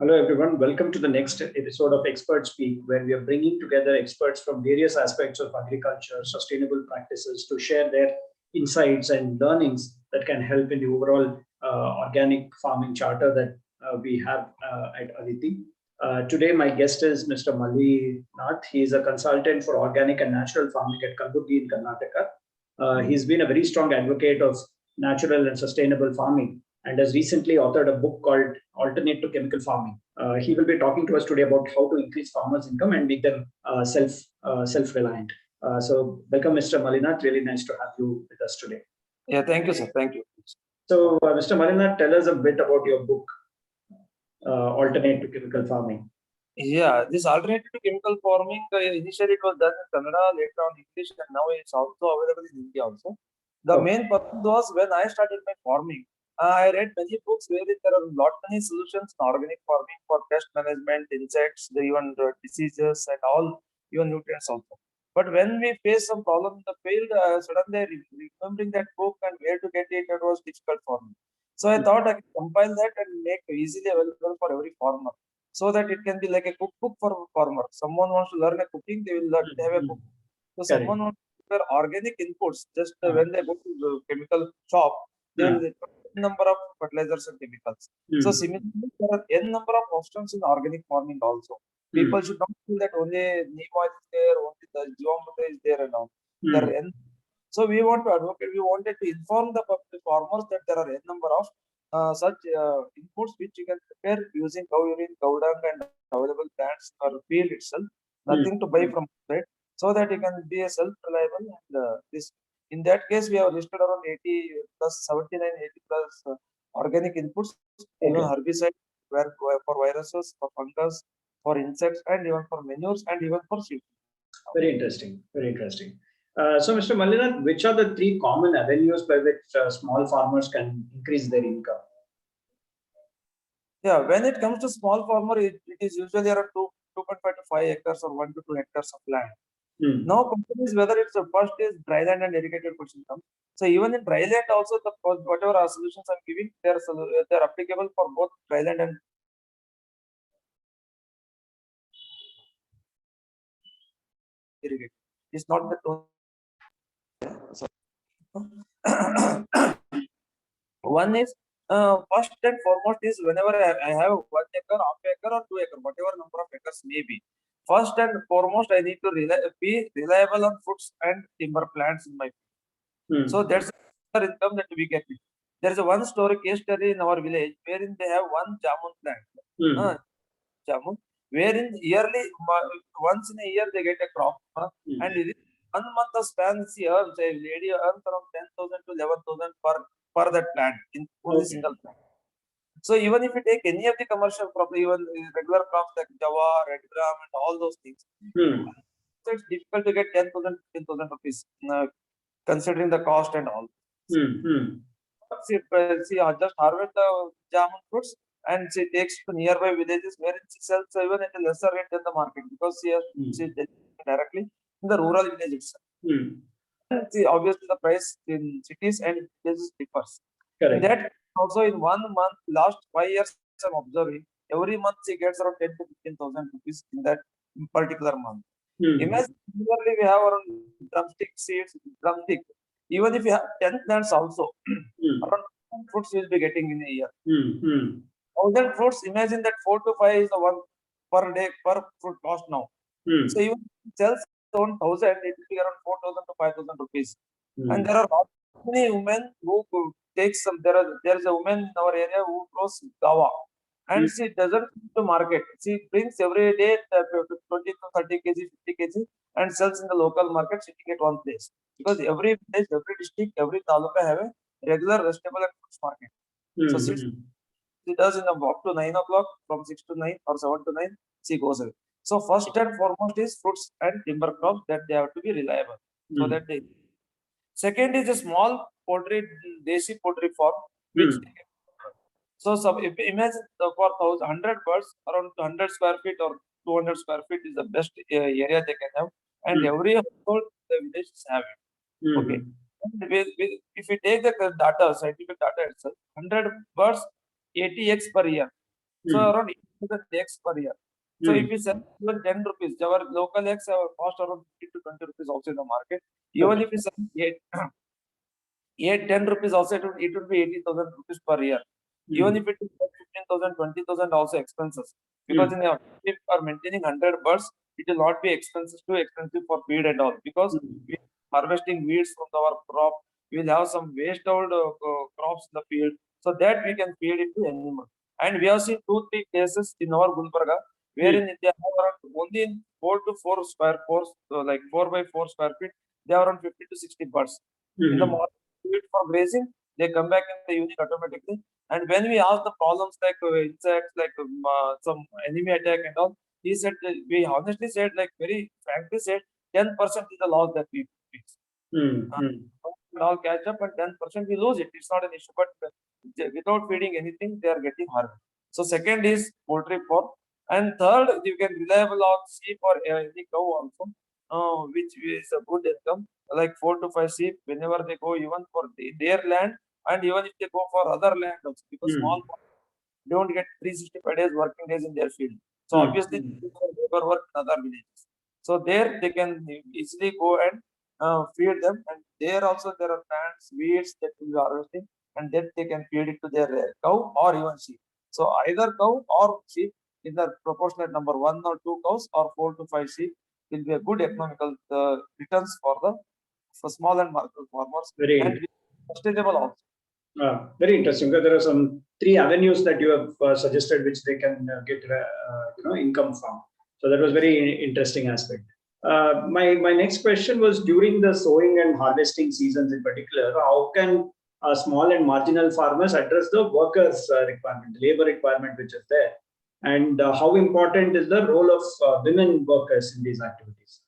Hello, everyone. Welcome to the next episode of Expert Speak, where we are bringing together experts from various aspects of agriculture, sustainable practices to share their insights and learnings that can help in the overall organic farming charter that we have at Aditi. Today, my guest is Mr. Mallanath. He is a consultant for organic and natural farming at Kalburgi in Karnataka. He's been a very strong advocate of natural and sustainable farming and has recently authored a book called Alternate to Chemical Farming. He will be talking to us today about how to increase farmers' income and make them self-reliant. So, welcome, Mr. Mallanath. Really nice to have you with us today. Yeah, thank you, sir. Thank you. So, Mr. Mallanath, tell us a bit about your book, Alternate to Chemical Farming. Yeah, this alternative to chemical farming, initially it was done in Kannada, later on English, and now it's also available in Hindi also. The main purpose was when I started my farming, I read many books wherein there are lot many solutions in organic farming for pest management, insects, even diseases and all, even nutrients also. But when we face some problem in the field, suddenly remembering that book and where to get it, it was difficult for me. So I thought I could compile that and make easily available for every farmer, so that it can be like a cookbook for a farmer. Someone wants to learn a cooking, they will learn, they have a cook. So someone wants to prepare organic inputs, just when they go to the chemical shop, they will get n number of fertilizers and chemicals. So similarly, there are n number of options in organic farming also. People should not feel that only neem oil is there, only the Jivamrita is there and all. There are n. So we want to advocate, we wanted to inform the farmers that there are n number of such inputs which you can prepare using cow urine, cow dung, and available plants or field itself. Nothing to buy from outside, so that you can be a self-reliable. And this, in that case, we have listed around 80 plus 79, 80 plus organic inputs, even herbicide, where for viruses, for fungus, for insects, and even for manures, and even for seed. Very interesting. Very interesting. So, Mr. Mallanath, which are the three common avenues by which small farmers can increase their income? Yeah, when it comes to small farmer, it is usually around 2.5 to 5 acres or 1 to 2 hectares of land. Now, companies, whether it's the first is dry land and irrigated question comes. So even in dry land also, the whatever our solutions I'm giving, they're applicable for both dry land and irrigated. It's not that. One is first and foremost is whenever I have 1 acre, half acre, or 2 acre, whatever number of acres may be. First and foremost, I need to be reliable on fruits and timber plants in my field. So that's the income that we get. There is a one story case study in our village wherein they have one jamun plant, jamun, wherein yearly once in a year they get a crop, and within 1 month of span, see, a lady earns around 10,000 to 11,000 per that plant in only single plant. So even if you take any of the commercial crops, even regular crops like java, red gram, and all those things, so it's difficult to get 10,000, 15,000 rupees, considering the cost and all. See, just harvest the jamun fruits and she takes to nearby villages where she sells even at a lesser rate than the market, because she directly in the rural village itself. And see, obviously the price in cities and villages differs. In that also, in 1 month, last 5 years I'm observing, every month she gets around 10 to 15,000 rupees in that particular month. Imagine, similarly we have around drumstick seeds, drumstick. Even if you have 10 plants also, around 1,000 fruits you will be getting in a year. 1,000 fruits, imagine that 4 to 5 is the one per day per fruit cost now. So even if it sells 1,000, it will be around 4,000 to 5,000 rupees. And there are many women who take some. There is a woman in our area who grows guava, and she doesn't go to market. She brings every day 20 to 30 kg, 50 kg, and sells in the local market, sitting at one place. Because every village, every district, every taluka have a regular vegetable and fruits market. So she does in the up to 9 o'clock, from 6 to 9 or 7 to 9, she goes away. So first and foremost is fruits and timber crops, that they have to be reliable. So that they. Second is a small poultry, desi poultry farm, which so if imagine for 100 birds, around 100 square feet or 200 square feet is the best area they can have, and every household the villages have it. Okay. And if we take the data, scientific data itself, 100 birds, 80 eggs per year. So around eggs per year. So if we sell even 10 rupees, our local eggs have cost around 50 to 20 rupees also in the market. Even if we sell 10 rupees also, it would be 80,000 rupees per year. Even if it is 15,000, 20,000 also expenses. Because in if you are maintaining 100 birds, it will not be expensive, too expensive for feed and all. Because we are harvesting weeds from our crop, we will have some waste out crops in the field, so that we can feed it to animal. And we have seen 2-3 cases in our Gulbarga, wherein they have around only in 4 like 4 by 4 square feet, they are around 50 to 60 birds. In the morning, feed for grazing, they come back in the evening automatically. And when we ask the problems like insects, like some enemy attack and all, he said, we honestly said, like very frankly said, 10% is the loss that we face. We all catch up and 10% we lose it. It's not an issue. But without feeding anything, they are getting harmed. So second is poultry farm. And third, you can reliable on sheep or any cow also, which is a good income, like 4 to 5 sheep whenever they go, even for their land, and even if they go for other land also, because small don't get 365 days working days in their field. So obviously, labor work in other villages. So there they can easily go and feed them, and there also there are plants, weeds that will be harvesting, and then they can feed it to their cow or even sheep. So either cow or sheep in the proportionate number, 1 or 2 cows or 4 to 5 sheep will be a good economical returns for small and micro farmers, and sustainable also. Very interesting. There are some 3 avenues that you have suggested which they can get income from. So that was very interesting aspect. My next question was, during the sowing and harvesting seasons in particular, how can small and marginal farmers address the workers requirement, the labor requirement which is there, and how important is the role of women workers in these activities?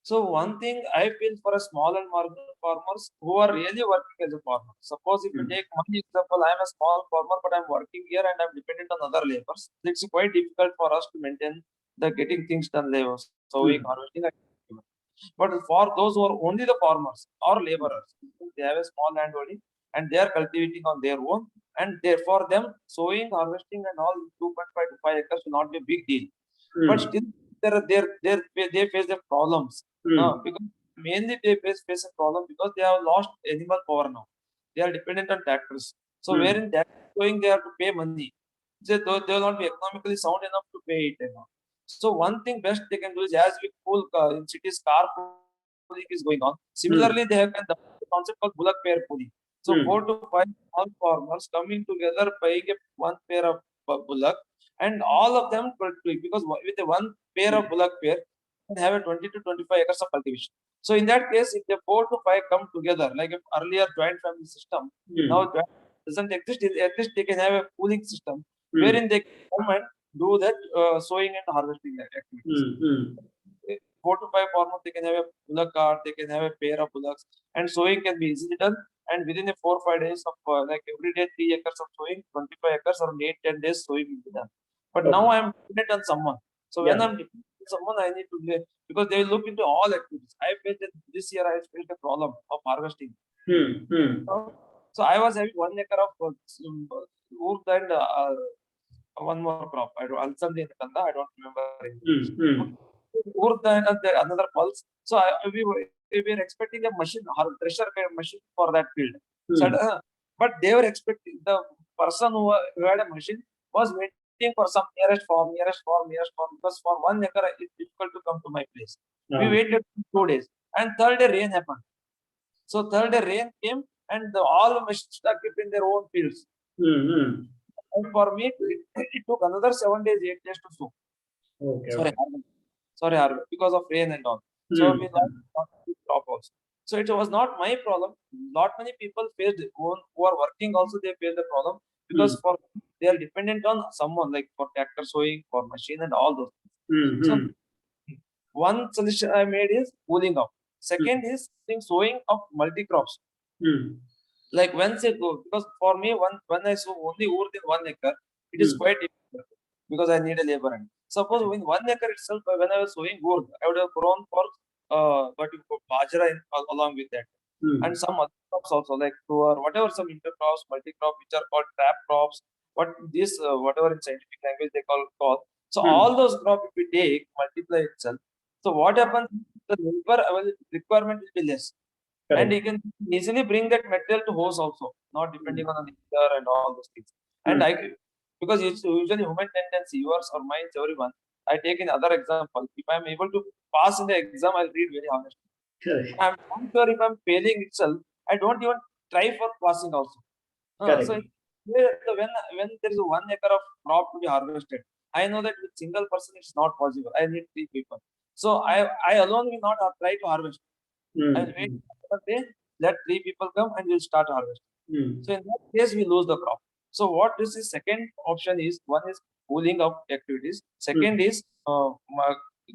So one thing I feel for a small and marginal farmers who are really working as a farmer. Suppose if you take one example, I am a small farmer, but I'm working here and I'm dependent on other laborers. It's quite difficult for us to maintain the getting things done labors, sowing, harvesting. But for those who are only the farmers or laborers, they have a small land only and they are cultivating on their own, and therefore them sowing, harvesting, and all 2.5 to 5 acres will not be a big deal. But still, they face the problems. Because mainly they face a problem because they have lost animal power now. They are dependent on tractors. So wherein that going, they have to pay money. They will not be economically sound enough to pay it. So one thing best they can do is, as we pull in cities, carpooling is going on. Similarly, they have the concept called bullock pair pooling. So 4 to 5 small farmers coming together, buying one pair of bullock, and all of them, because with the one pair of bullock pair, can have a 20 to 25 acres of cultivation. So in that case, if the 4 to 5 come together, like if earlier joint family system, now doesn't exist, at least they can have a pooling system wherein they come and do that sowing and harvesting activities. 4 to 5 farmers, they can have a bullock cart, they can have a pair of bullocks, and sowing can be easily done. And within a 4 or 5 days of like every day 3 acres of sowing, 25 acres, or 8-10 days sowing will be done. But now I am dependent on someone. So when I'm dependent on someone, I need to, because they will look into all activities. I felt that this year I faced a problem of harvesting. So I was having 1 acre of urd and one more crop. I don't remember. Urd and another pulse. So we were expecting a machine, thresher machine for that field. So, but they were expecting, the person who had a machine was waiting for some nearest farm, because for 1 acre it's difficult to come to my place. We waited 2 days, and third day rain happened. So third day rain came, and all the machines stuck it in their own fields. And for me, it took another 7 days, 8 days to sow. Sorry, because of rain and all. So we lost crop also. So it was not my problem. Not many people faced it. Who are working also, they face the problem, because for they are dependent on someone, like for tractor sowing, for machine, and all those things. So one solution I made is pooling up. Second is sowing of multi crops. Like once I go, because for me, when I sow only urd in 1 acre, it is quite difficult because I need a labor hand. Suppose in 1 acre itself, when I was sowing urd, I would have grown for bajra along with that, and some other crops also, like or whatever, some intercrops, multi crop, which are called trap crops, whatever in scientific language they call. So all those crop if we take multiply itself. So what happens? The labor requirement will be less, and Correct. you can easily bring that material to house also, not depending on the nature and all those things. And because it's usually human tendency, yours or mine, everyone. I take in other example. If I'm able to pass in the exam, I'll read very honestly. Correct. I'm not sure if I'm failing itself. I don't even try for passing also. Correct. So when there is 1 acre of crop to be harvested, I know that with single person it's not possible. I need 3 people. So I alone will not try to harvest. I will wait for day, let 3 people come and we'll start harvesting. So in that case, we lose the crop. So what this is second option is, one is cooling of activities. Second is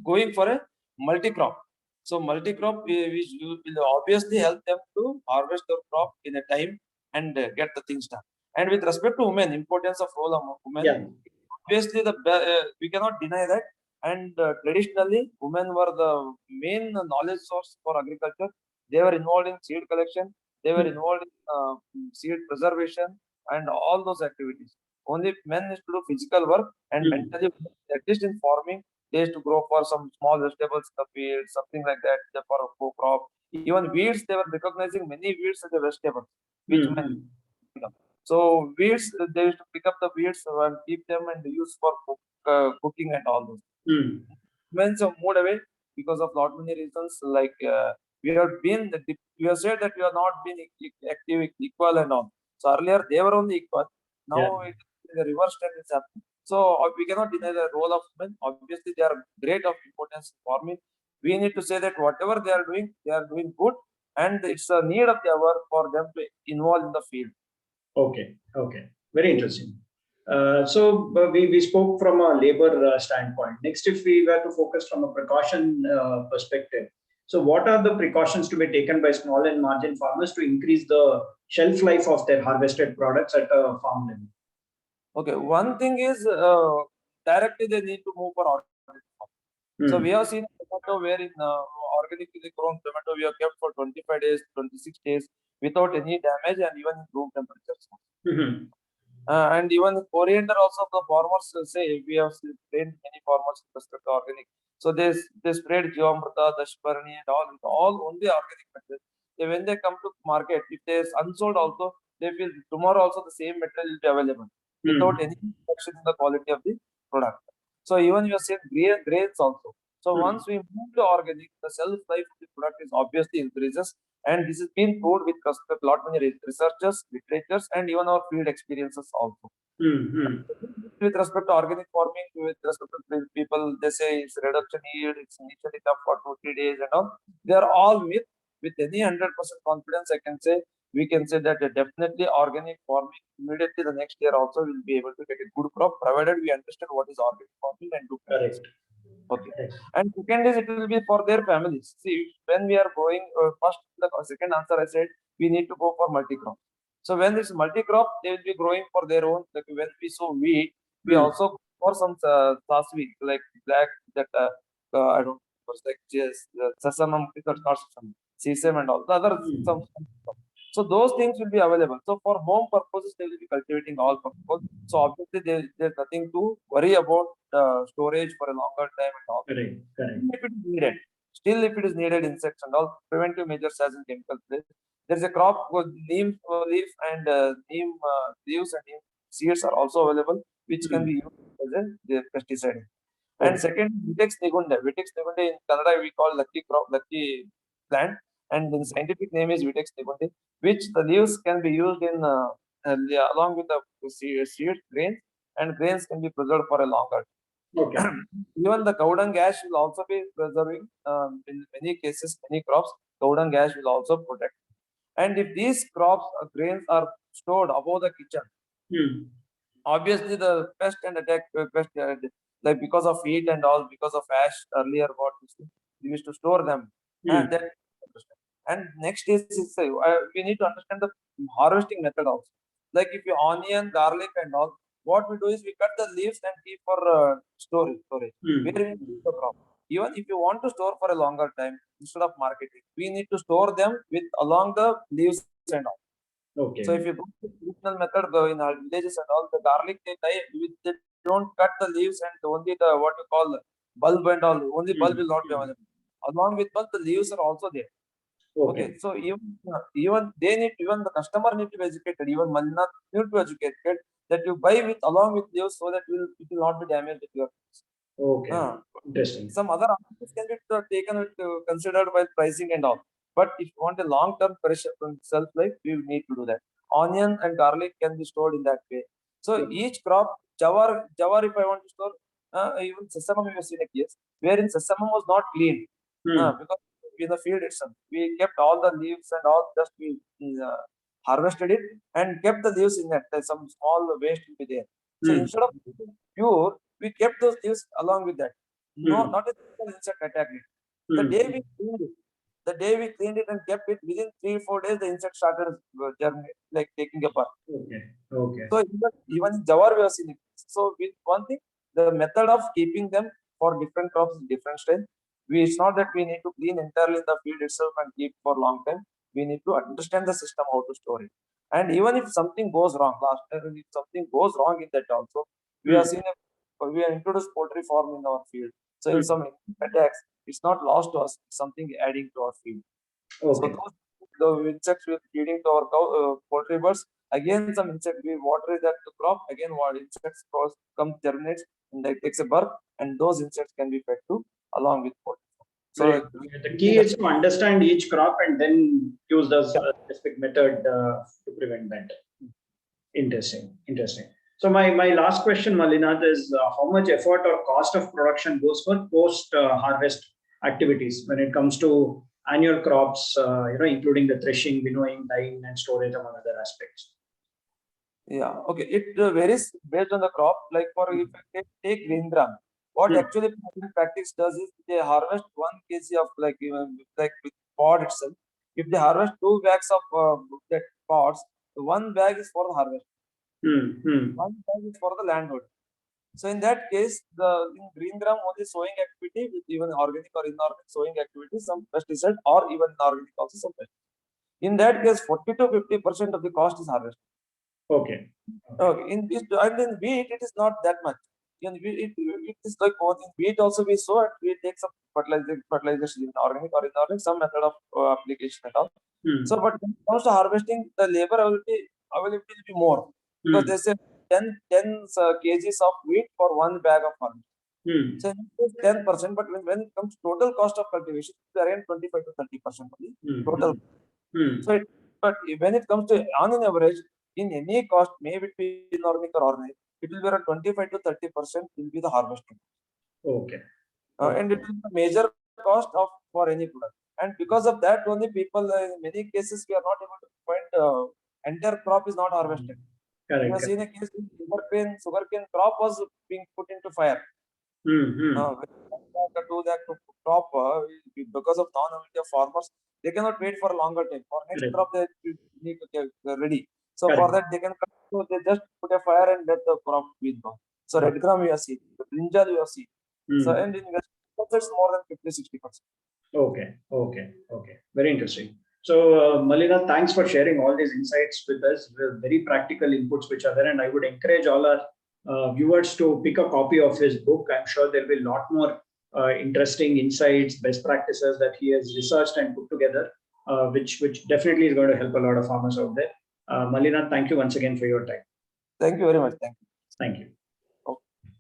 going for a multi-crop. So multi-crop which will obviously help them to harvest the crop in a time and get the things done. And with respect to women, importance of role of women, obviously we cannot deny that. And traditionally, women were the main knowledge source for agriculture. They were involved in seed collection. They were involved in seed preservation and all those activities. Only men used to do physical work, and mentally, at least in farming, they used to grow for some small vegetables in the field, something like that, for a crop. Even weeds, they were recognizing many weeds as a vegetable, which men. So weeds, they used to pick up the weeds and keep them and use for cooking and all those. Men have moved away because of lot many reasons. Like we have said that we have not been active, equal and all. So earlier they were only equal. Now it is the reverse trend is happening. So we cannot deny the role of women. Obviously, they are great of importance for me. We need to say that whatever they are doing good, and it's a need of the hour for them to involve in the field. Okay. Okay. Very interesting. We spoke from a labor standpoint. Next, if we were to focus from a precaution perspective, so what are the precautions to be taken by small and margin farmers to increase the shelf life of their harvested products at a farm level? Okay, one thing is directly they need to move for organic farm. So we have seen tomato where in organically grown tomato we have kept for 25 days, 26 days without any damage and even in room temperatures. And even coriander also the farmers say, we have trained many farmers with respect to organic. So they spread Jivamrita, Dashparani and all only organic methods. So when they come to market, if there is unsold also, they feel tomorrow also the same material will be available without any reduction in the quality of the product. So even you are saying grains also. So once we move to organic, the shelf life of the product is obviously increases, and this has been proved with a lot many researchers, literatures, and even our field experiences also. With respect to organic farming, with respect to people, they say it's reduction yield, it's initially tough for 2-3 days and all. They are all myth. With any 100% confidence, I can say we can say that definitely organic farming immediately the next year also will be able to get a good crop, provided we understand what is organic farming and do practice. Okay. And second is it will be for their families. See, when we are going first, the second answer I said we need to go for multi-crop. So when it's multi-crop, they will be growing for their own. Like when we sow wheat, we also go for some sasvi like black that I don't know, like sasanam, sesame and all the other some. So those things will be available. So for home purposes, they will be cultivating all purposes. So obviously there's nothing to worry about storage for a longer time and all. Correct. If it is needed, still if it is needed, insects and all, preventive measures as in chemical place. There's a crop with neem leaf and neem leaves and neem seeds are also available, which can be used as a pesticide. And second, Vitex nigunda. Vitex nigunda in Kannada we call lucky plant, and the scientific name is Vitex nigundi, which the leaves can be used in along with the seed grains, and grains can be preserved for a longer. Okay. Even the cow dung ash will also be preserving in many cases, many crops. Cow dung ash will also protect. And if these crops or grains are stored above the kitchen, obviously the pest and attack pest like because of heat and all, because of ash earlier what we used to store them. And then and next is we need to understand the harvesting method also. Like if you onion, garlic and all, what we do is we cut the leaves and keep for storage. Where we keep the crop. Even if you want to store for a longer time, instead of marketing, we need to store them with along the leaves and all. Okay. So if you go to traditional method in our villages and all, the garlic they don't cut the leaves and only the what you call bulb and all. Only bulb will not be available. Along with bulb, the leaves are also there. Okay, so even they need, even the customer need to be educated. Even Mallanath need to be educated that you buy with along with leaves so that it will not be damaged with your. Okay. Interesting. Some other articles can be taken with considered while pricing and all. But if you want a long-term shelf life, you need to do that. Onion and garlic can be stored in that way. So each crop, jawar, if I want to store, even sesamum we have seen a case wherein sesamum was not cleaned because in the field itself we kept all the leaves and all, just we harvested it and kept the leaves in that. There's some small waste will be there. So instead of pure, we kept those leaves along with that. No, not a single insect attacked it. The day we cleaned it and kept it, within 3-4 days, the insect started like taking apart. Okay. So even in jawar we have seen it. So with one thing, the method of keeping them for different crops is different strength. It's not that we need to clean entirely the field itself and keep for long time. We need to understand the system how to store it. And even if something goes wrong, if something goes wrong in that also, we have seen we have introduced poultry farm in our field. So if some attacks, it's not lost to us, it's something adding to our field. Okay. So the insects will feeding to our poultry birds. Again, some insect we water that to crop. Again, what insects come germinates and that takes a birth, and those insects can be fed to along with poultry. So the key is to understand each crop and then use the specific method to prevent that. Interesting. So my last question, Mallanath, is how much effort or cost of production goes for post harvest activities when it comes to annual crops, including the threshing, winnowing, dyeing, and storage among other aspects. Yeah, okay. It varies based on the crop. Like for if I take green gram, what actually practice does is they harvest 1 kg of like with pod itself. If they harvest 2 bags of that pods, one bag is for the harvest. One bag is for the landhood. So in that case, in green gram only sowing activity with even organic or inorganic sowing activity, some pesticide or even inorganic also some pesticide. In that case, 40 to 50% of the cost is harvest. Okay. In this and in wheat, it is not that much. It is like both in wheat also we sow and we take some fertilization in organic or inorganic, some method of application and all. So, but when it comes to harvesting, the labor availability will be more because they say 10 kgs of wheat for one bag of harvest. So it is 10%, but when it comes to total cost of cultivation, it's around 25 to 30% only total. So, but when it comes to on an average, in any cost, maybe it be inorganic or organic, it will be around 25 to 30% will be the harvesting. Okay. And it is the major cost of for any product. And because of that, only people in many cases we are not able to find entire crop is not harvested. Correct. You have seen a case in sugarcane crop was being put into fire. Do that to crop because of non-availability of farmers, they cannot wait for a longer time. For next crop, they need to get ready. So for that, they can so they just put a fire and let the crop be gone. So red gram we have seen, the brinjal we have seen. So and in West it's more than 50-60%. Okay. Very interesting. So, Mallanath, thanks for sharing all these insights with us. Very practical inputs which are there, and I would encourage all our viewers to pick a copy of his book. I'm sure there'll be a lot more interesting insights, best practices that he has researched and put together, which definitely is going to help a lot of farmers out there. Mallanath, thank you once again for your time. Thank you very much. Thank you.